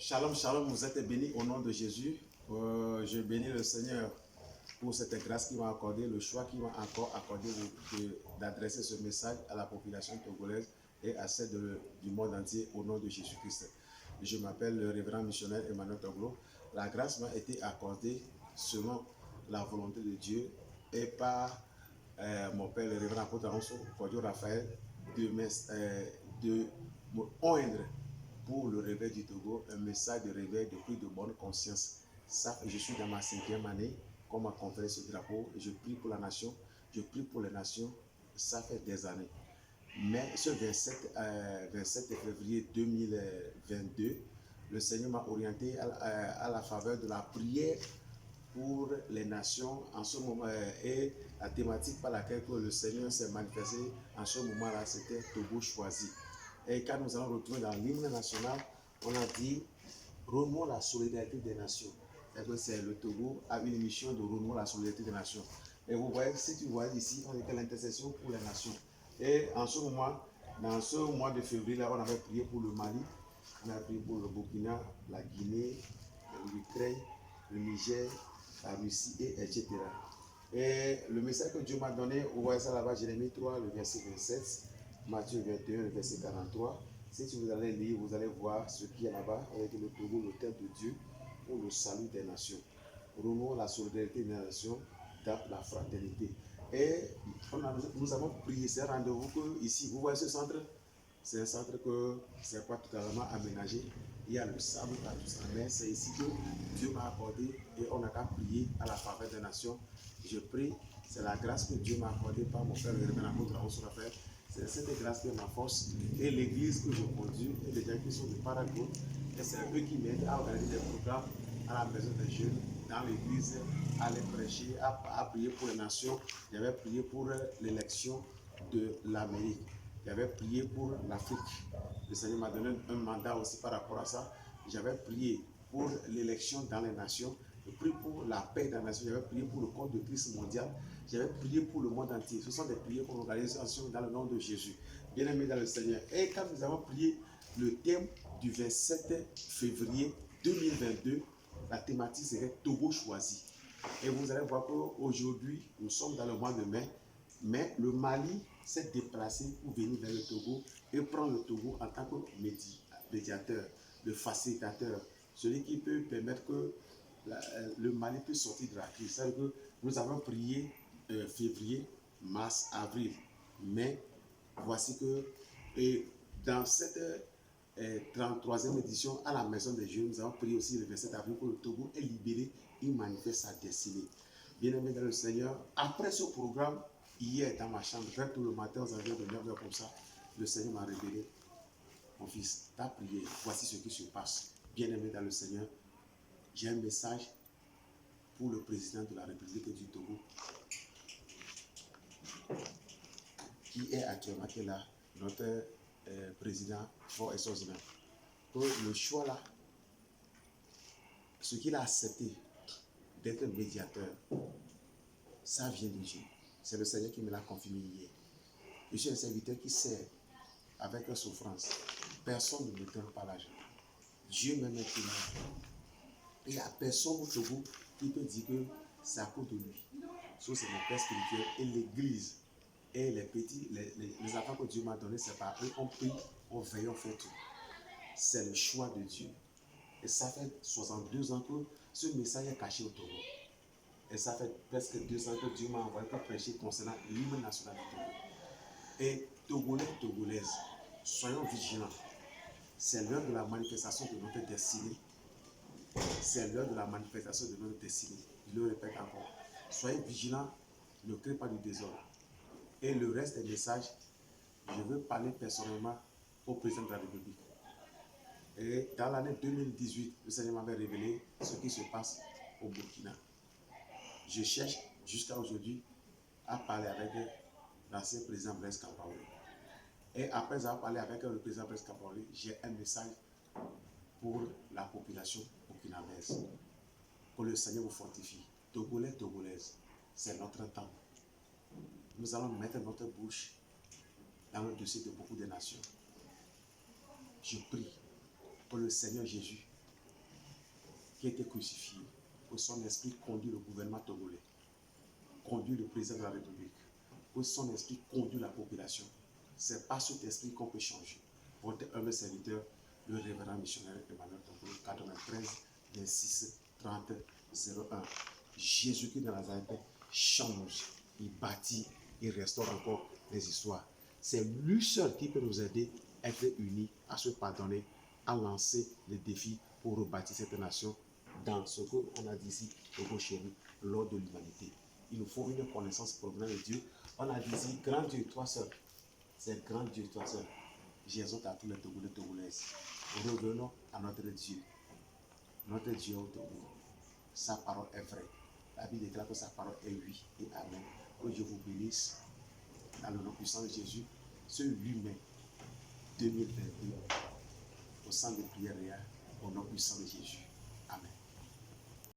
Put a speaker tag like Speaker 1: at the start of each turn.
Speaker 1: Shalom, shalom, vous êtes bénis au nom de Jésus. Je bénis le Seigneur pour cette grâce qu'il m'a accordée, le choix qu'il m'a encore accordé d'adresser ce message à la population togolaise et à celle du monde entier au nom de Jésus-Christ. Je m'appelle le révérend missionnaire Emmanuel Toglo. La grâce m'a été accordée selon la volonté de Dieu et par mon père, le révérend apôtre Kodio Raphaël, de me oindre pour le réveil du Togo, un message de réveil, de prise de bonne conscience. Ça, je suis dans ma 5e année, qu'on m'a conféré ce drapeau, et je prie pour la nation, je prie pour les nations, ça fait des années. Mais ce 27 février 2022, le Seigneur m'a orienté à la faveur de la prière pour les nations en ce moment, et la thématique par laquelle le Seigneur s'est manifesté en ce moment-là, c'était Togo choisi. Et quand nous allons retourner dans l'hymne national, on a dit renouons la solidarité des nations. C'est le Togo a une mission de renouer la solidarité des nations. Et vous voyez, si tu vois ici, on était à l'intercession pour les nations. Et en ce moment, dans ce mois de février, là, on avait prié pour le Mali, on a prié pour le Burkina, la Guinée, l'Ukraine, le Niger, la Russie, etc. Et le message que Dieu m'a donné, vous voyez ça là-bas, Jérémie 3, le verset 27, Matthieu 21, le verset 43. Si vous allez lire, vous allez voir ce qu'il y a là-bas, avec le Togo, le terre de Dieu, pour le salut des nations. Renouons la solidarité des nations dans la fraternité. Et nous avons prié, c'est un rendez-vous que ici, vous voyez ce centre, c'est un centre que c'est pas totalement aménagé. Il y a le sable partout ça, mais c'est ici que Dieu m'a accordé et on n'a qu'à prier à la faveur des nations. Je prie, c'est la grâce que Dieu m'a accordée par mon frère le révérend apôtre Raphaël. C'est cette grâce qui est ma force et l'église que je conduis et les gens qui sont de Paraguay. Et c'est eux qui m'aident à organiser des programmes à la maison des jeunes, dans l'église, à les prêcher, à prier pour les nations. J'avais prié pour l'élection de l'Amérique. J'avais prié pour l'Afrique. Le Seigneur m'a donné un mandat aussi par rapport à ça. J'avais prié pour l'élection dans les nations. J'ai prié pour la paix dans les nations. J'avais prié pour le corps de Christ mondial. J'avais prié pour le monde entier. Ce sont des prières qu'on organise dans le nom de Jésus. Bien-aimés dans le Seigneur. Et quand nous avons prié le thème du 27 février 2022, la thématique serait Togo choisi. Et vous allez voir qu'aujourd'hui, nous sommes dans le mois de mai, mais le Mali s'est déplacé pour venir vers le Togo et prendre le Togo en tant que médiateur, le facilitateur, celui qui peut permettre que le Mali puisse sortir de la crise. C'est-à-dire que nous avons prié février, mars, avril, mai. Voici que dans cette 33e édition à la Maison des Jeunes, nous avons prié aussi le 27 avril pour le Togo est libéré, il manifeste sa destinée. Bien-aimés dans le Seigneur, après ce programme, hier dans ma chambre, vers tout le matin aux environs de 9h comme ça, le Seigneur m'a révélé, mon fils, ta prière, voici ce qui se passe. Bien-aimés dans le Seigneur, j'ai un message pour le président de la République du Togo, qui est actuellement là, notre président Fort Essosina. Que le choix là, ce qu'il a accepté d'être médiateur, ça vient de Dieu. C'est le Seigneur qui me l'a confirmé hier. Je suis un serviteur qui sert avec souffrance. Personne ne me donne pas l'argent. Dieu me met témoin. Il n'y a personne au Togo qui peut dire que c'est à cause de lui. Sauf c'est mon père spirituel et l'église. Et les petits, les enfants que Dieu m'a donnés, c'est par eux. On prie, on veille, on fait tout. C'est le choix de Dieu. Et ça fait 62 ans que ce message est caché au Togo. Et ça fait presque 2 ans que Dieu m'a envoyé pour prêcher concernant l'hymne national du Togo. Et Togolais, Togolaises, soyons vigilants. C'est l'heure de la manifestation de notre destinée. C'est l'heure de la manifestation de notre destinée. Je le répète encore. Soyez vigilants, ne créez pas du désordre. Et le reste des messages, je veux parler personnellement au président de la République. Et dans l'année 2018, le Seigneur m'avait révélé ce qui se passe au Burkina. Je cherche jusqu'à aujourd'hui à parler avec l'ancien président Blaise Compaoré. Et après avoir parlé avec le président Blaise Compaoré, j'ai un message pour la population burkinabèse. Que le Seigneur vous fortifie. Togolais, Togolaises, c'est notre temps. Nous allons mettre notre bouche dans le dossier de beaucoup de nations. Je prie pour le Seigneur Jésus qui a été crucifié, que son esprit conduit le gouvernement togolais, conduit le président de la République, que son esprit conduit la population. C'est par cet esprit qu'on peut changer. Votre humble serviteur, le révérend missionnaire Emmanuel Togolo, 93 26 30 01. Jésus-Christ de Nazareth change, il bâtit, il restaure encore les histoires. C'est lui seul qui peut nous aider à être unis, à se pardonner, à lancer les défis pour rebâtir cette nation dans ce qu'on a dit ici, Togo chéri, l'ordre de l'humanité. Il nous faut une connaissance provenant de Dieu. On a dit ici, grand Dieu, toi seul. C'est grand Dieu, toi seul. J'exhorte à tous les Togolais, Togolaises. Revenons à notre Dieu. Notre Dieu au Togo. Sa parole est vraie. La Bible déclare que sa parole est oui et amen. Que Dieu vous bénisse dans le nom puissant de Jésus. Ce 8 mai 2022, au centre de prière, au nom puissant de Jésus.